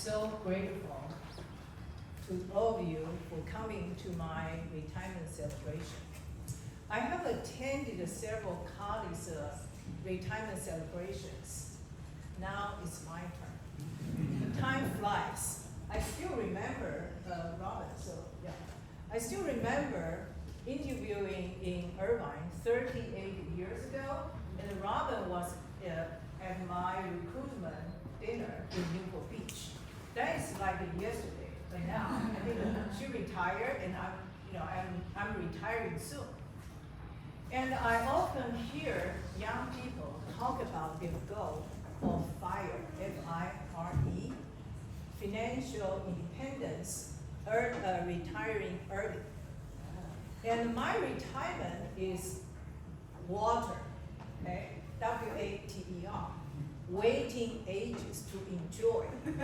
So grateful to all of you for coming to my retirement celebration. I have attended several colleagues' retirement celebrations. Now it's my turn. Time flies. I still remember, Robin, I still remember interviewing in Irvine 38 years ago, and Robin was at my recruitment dinner in Newport Beach. That is like yesterday, but now I think she retired, and I'm retiring soon. And I often hear young people talk about their goal of FIRE, F-I-R-E, financial independence, retiring early. And my retirement is water, okay? W-A-T-E-R. Waiting ages to enjoy. And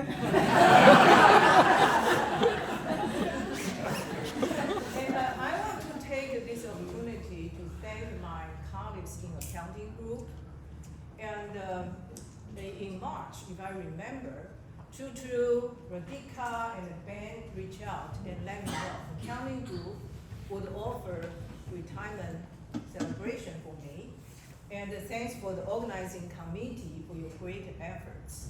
I want to take this opportunity to thank my colleagues in accounting group. And in March, if I remember, Chu, Radhika, and Ben reached out and let me know accounting group would offer retirement celebration for me. And thanks for the organizing committee for your great efforts.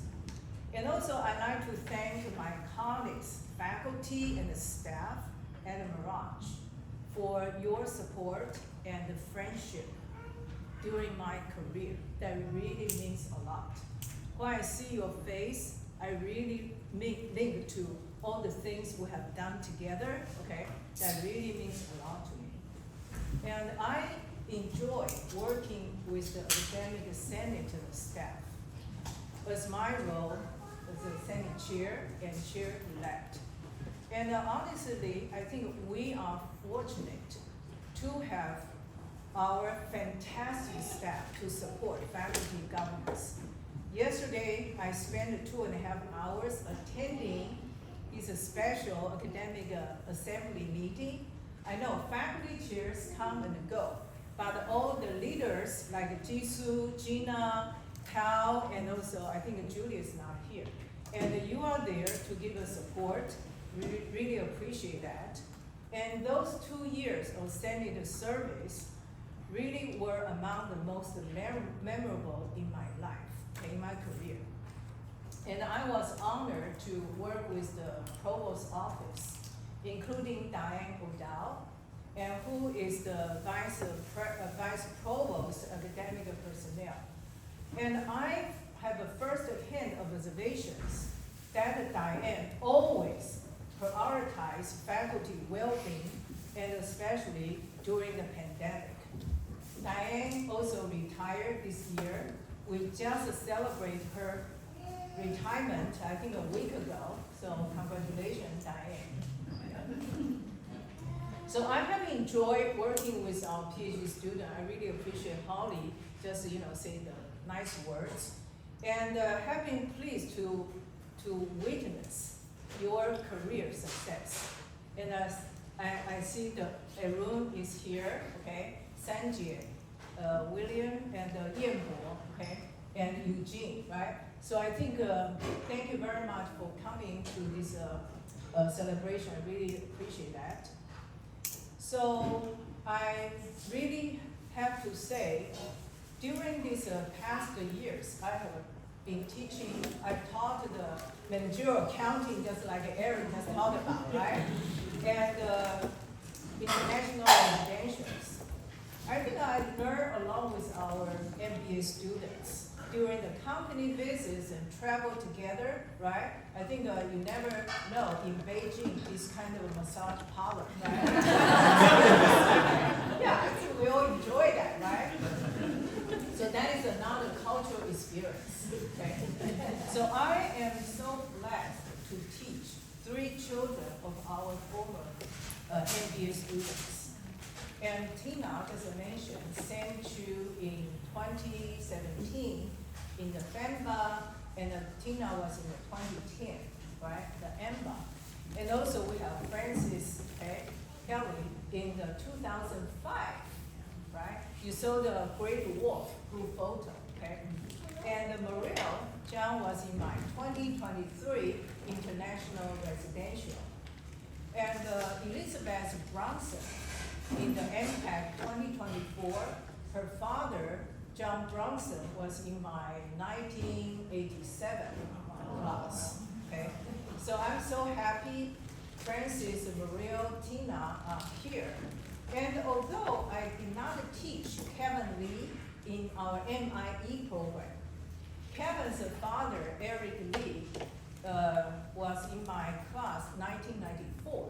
And also I'd like to thank my colleagues, faculty, and the staff at Mirage for your support and the friendship during my career. That really means a lot. When I see your face, I really link to all the things we have done together, okay? That really means a lot to me. And I enjoy working with the academic senate staff as my role as the senate chair and chair-elect. And honestly, I think we are fortunate to have our fantastic staff to support faculty governance. Yesterday, I spent 2.5 hours attending this special academic assembly meeting. I know faculty chairs come and go, but all the leaders like Jisoo, Gina, Cal, and also I think Julie is not here. And you are there to give us support. We really appreciate that. And those 2 years of Senate service really were among the most memorable in my life, in my career. And I was honored to work with the Provost's office, including Diane O'Dowd, and who is the Vice Provost Academic Personnel. And I have a first-hand observations that Diane always prioritized faculty well-being, and especially during the pandemic. Diane also retired this year. We just celebrated her retirement, I think a week ago, so congratulations, Diane. So I have enjoyed working with our PhD student. I really appreciate Holly just say the nice words, and have been pleased to witness your career success. And I see Arun is here, okay, Sanjay, William, and Yanbo, okay, and Eugene, right? So I think thank you very much for coming to this celebration. I really appreciate that. So I really have to say, during these past years, I have been teaching, I've taught the managerial accounting just like Aaron has talked about, right? And international relations. I think I learned along with our MBA students during the company visits and travel together, right? I think you never know in Beijing this kind of massage parlor, right? Yeah, I think we all enjoy that, right? So that is another cultural experience, okay? So I am so blessed to teach 3 children of our former MBA students. And Tina, as I mentioned, sent you in 2017 in the FEMBA, and Tina was in the 2010, right, the EMBA. And also we have Francis Kelly in the 2005, right? You saw the Great Wolf group photo, okay? And Mariel, John was in my 2023 in International Residential. And Elizabeth Bronson, in the MPAC 2024, her father, John Bronson, was in my 1987 class. Okay, so I'm so happy Francis, Maria, Tina are here. And although I did not teach Kevin Lee in our MIE program, Kevin's father, Eric Lee, was in my class 1994.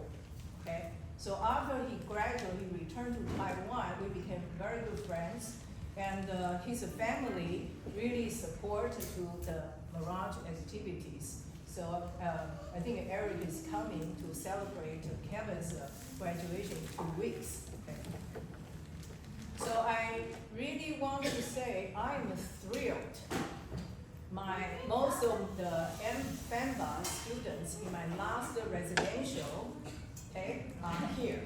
Okay, so after he graduated, he returned to Taiwan. We became very good friends, and his family really supported to the Mirage activities. So I think Eric is coming to celebrate Kevin's graduation in 2 weeks. Okay. So I really want to say I'm thrilled. Most of the FEMBA students in my last residential, okay, are here.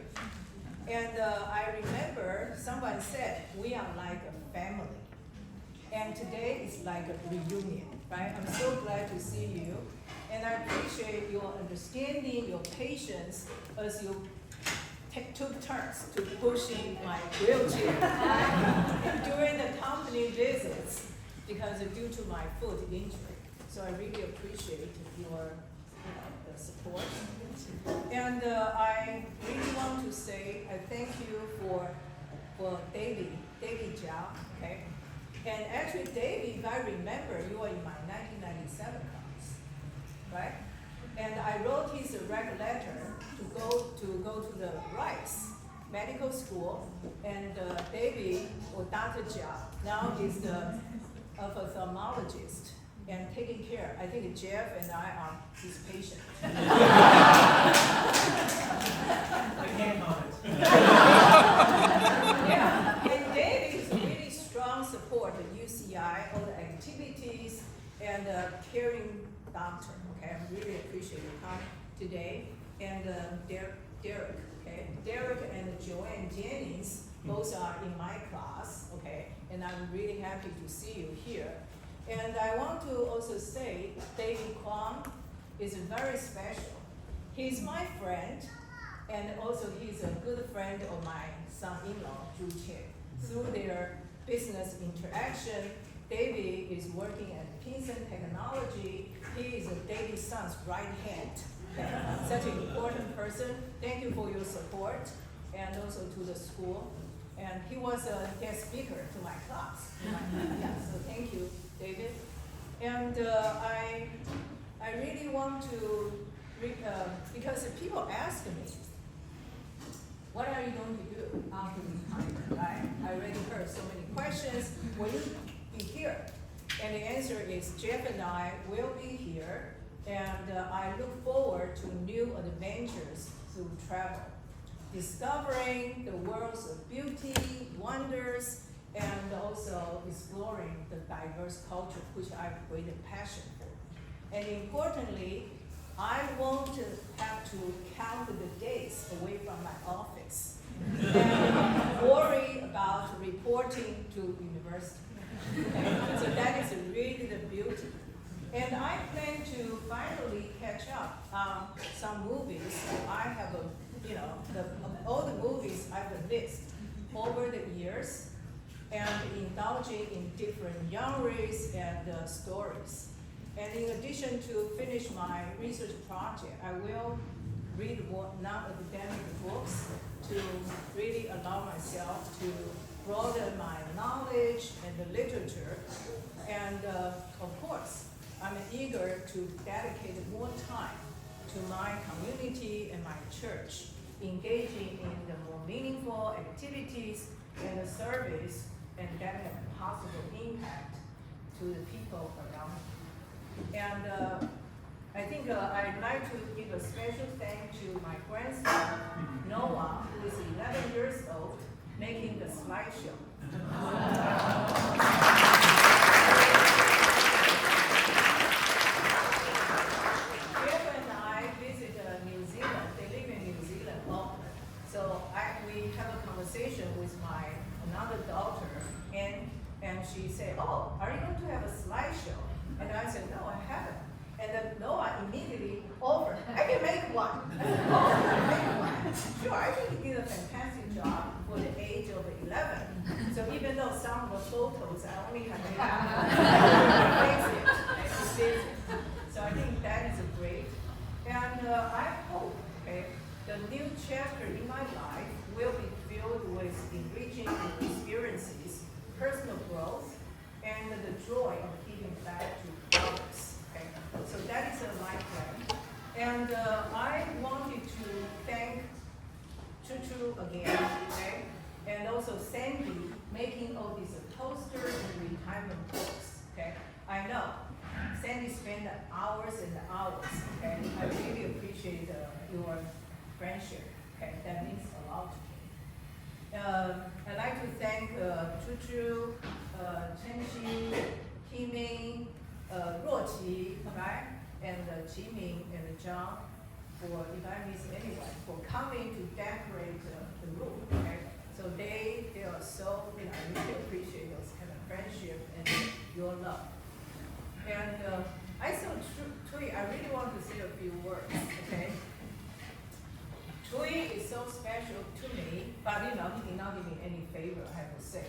And I remember someone said, we are like a family. And today is like a reunion, right? I'm so glad to see you. And I appreciate your understanding, your patience as you took turns to pushing my wheelchair during the company visits because due to my foot injury. So I really appreciate your the support. And I really want to say I thank you for David Jiao, okay? And actually, David, if I remember, you were in my 1997 class, right? And I wrote his rec letter to go to the Rice Medical School, and David, or Dr. Jia, now is the ophthalmologist and taking care. I think Jeff and I are his patient. I can't comment. Yeah, and David is a really strong support at UCI, all the activities, and caring doctor. Okay, I really appreciate your time today. And Derek, okay, Derek and Joanne Jennings both are in my class. Okay, and I'm really happy to see you here. And I want to also say David Kwong is very special. He's my friend, and also he's a good friend of my son-in-law, Zhu Chen. Through their business interaction, David is working at Pinson Technology. He is David's son's right hand. Such an important person. Thank you for your support, and also to the school. And he was a guest speaker to my class. Yeah, so thank you, David. And I really want to, because people ask me, what are you going to do after retirement, right? I already heard so many questions. Will you be here? And the answer is Jeff and I will be here, and I look forward to new adventures through travel, discovering the worlds of beauty, wonders, and also exploring the diverse culture, which I have great passion for. And importantly, I won't have to count the days away from my office and worry about reporting to university. Okay? So that is really the beauty. And I plan to finally catch up on some movies. I have all the movies I've missed over the years, and indulging in different genres and stories. And in addition to finish my research project, I will read more non-academic books to really allow myself to broaden my knowledge and the literature. And of course, I'm eager to dedicate more time to my community and my church, engaging in the more meaningful activities and the service, and that have a possible impact to the people around me. And I think I'd like to give a special thanks to my grandson, Noah, who is 11 years old, making the slideshow. Jeff and I visit New Zealand. They live in New Zealand often. So we have a conversation with another daughter, and she said, "Oh, are you going to have a slideshow?" And I said, "No, I haven't." And then Noah immediately, "Oh, offer. I can make one. I said, oh, I can make one. Sure, I think he did a fantastic job for the age of 11. So even though some of the photos, I only have it. So I think that is great. And I hope, okay, the new chapter in my life will be filled with enriching experiences, personal growth, and the joy of giving back to others. Okay? So that is my plan. And I wanted to thank Chu again, okay? And also Sandy making all these posters and retirement books. Okay? I know Sandy spent hours and hours. Okay? I really appreciate your friendship. Okay? That means a lot to me. I'd like to thank Chu, Chen Xi, Timing, Ruoqi, right? And Qiming and John, for, if I miss anyone, for coming to decorate the room. Okay? So they are so, I really appreciate those kind of friendship and your love. And I saw Tui, I really want to say a few words, okay? Tui is so special to me, but he did not give me any favor, I have to say.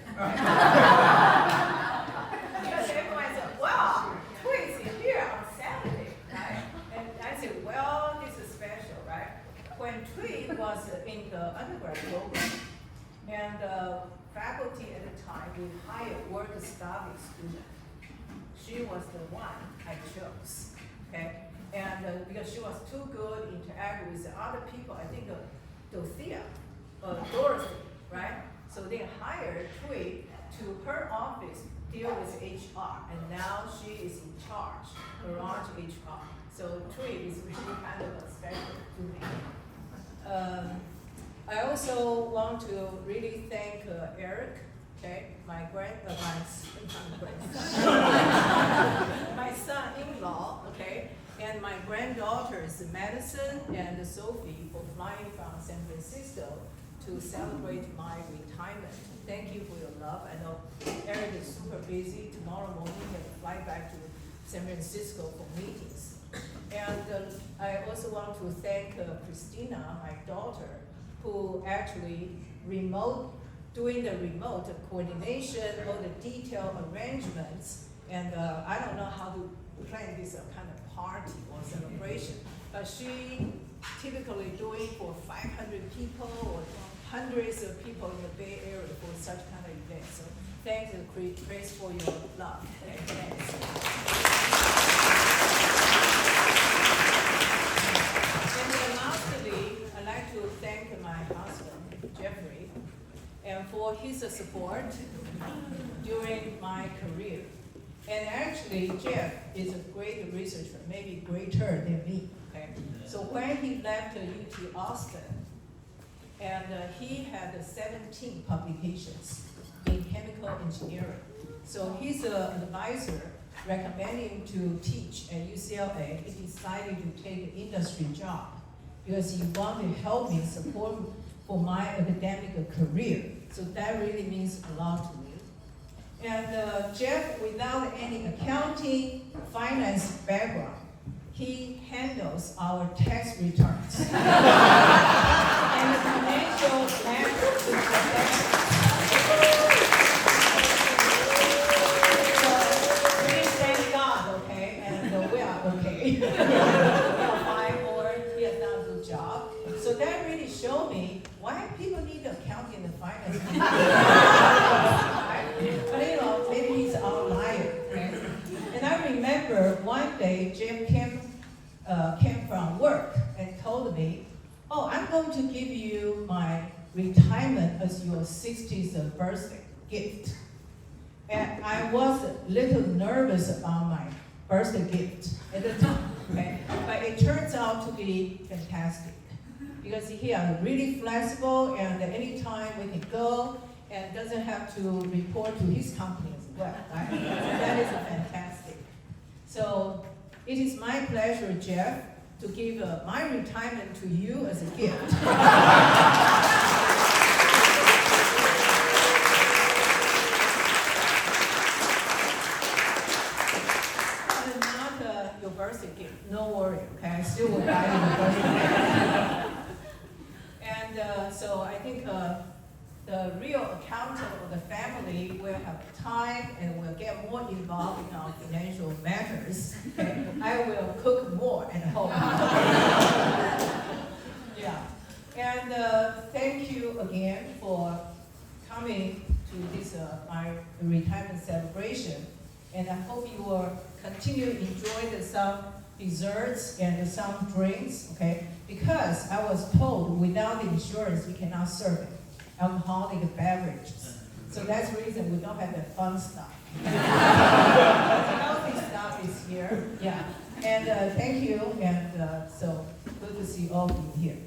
Because everyone said, well, Tui is here on Saturday, right? And I said, well, this is special, right? When Tui was in the undergrad program, and faculty at the time, we hired work-study student. She was the one I chose, okay? And because she was too good to interact with the other people, I think Dorothea, Dorothy, right? So they hired Tui to her office, deal with HR, and now she is in charge around HR. So Tui is really kind of special to me. I also want to really thank Eric, okay, my son-in-law, okay, and my granddaughters Madison and Sophie for flying from San Francisco to celebrate my retirement. Thank you for your love. I know Eric is super busy. Tomorrow morning he'll fly back to San Francisco for meetings. And I also want to thank Christina, my daughter, who actually doing the remote coordination, all the detailed arrangements, and I don't know how to plan this kind of party or celebration, but she typically doing for 500 people or hundreds of people in the Bay Area for such kind of events. So thanks, Chris, for your love. Okay, thanks. And then lastly, I'd like to thank my husband, Jeffrey, and for his support during my career. And actually, Jeff is a great researcher, maybe greater than me. Okay? So when he left UT Austin, and he had 17 publications in chemical engineering. So his advisor recommending to teach at UCLA, he decided to take an industry job because he wanted to help me support for my academic career. So that really means a lot to me. And Jeff, without any accounting, finance background, he handles our tax returns. And the financial matters is professional. So please thank God, okay, and we are okay. We are fine, or he has done a good job. So that really showed me why people need accounting and finance. But maybe he's an outlier. Okay? And I remember one day Jim came from work and told me, oh, I'm going to give you my retirement as your 60th birthday gift. And I was a little nervous about my birthday gift at the time, okay? But it turns out to be fantastic because he is really flexible, and anytime we can go and doesn't have to report to his company as well, right? So that is fantastic. So it is my pleasure, Jeff, to give my retirement to you as a gift. But not your birthday gift. No worry, okay? I still will buy And so I think the real accountant of the family will have time and will get more involved in our financial matters. Okay? I will cook more at home. Yeah. And thank you again for coming to this my retirement celebration. And I hope you will continue to enjoy some desserts and some drinks, okay? Because I was told without the insurance, we cannot serve alcoholic beverages. So that's the reason we don't have the fun stuff. The healthy stuff is here, yeah. And thank you, and so good to see all of you here.